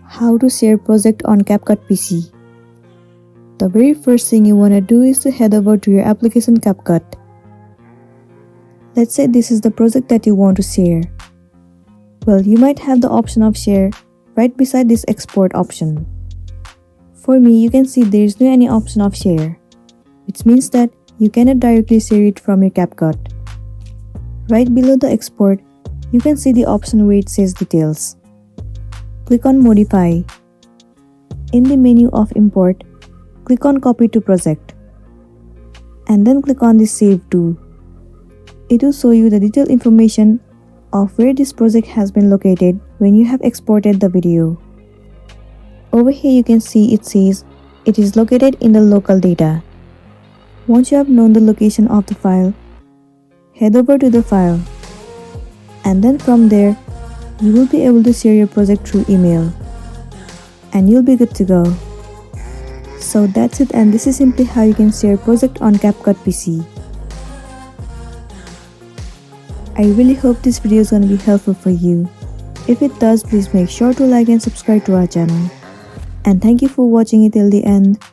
How to share project on CapCut PC. The very first thing you want to do is to head over to your application CapCut. Let's say this is the project that you want to share. Well, you might have the option of share right beside this export option. For me, you can see there is no any option of share, which means that you cannot directly share it from your CapCut. Right below the export, you can see the option where it says details. Click on Modify. In the menu of Import, click on Copy to Project. And then click on the Save To. It will show you the detailed information of where this project has been located when you have exported the video. Over here you can see it says it is located in the local data. Once you have known the location of the file, head over to the file. And then from there, you will be able to share your project through email. And you'll be good to go. So that's it, and this is simply how you can share project on CapCut PC. I really hope this video is going to be helpful for you. If it does, please make sure to like and subscribe to our channel. And thank you for watching it till the end.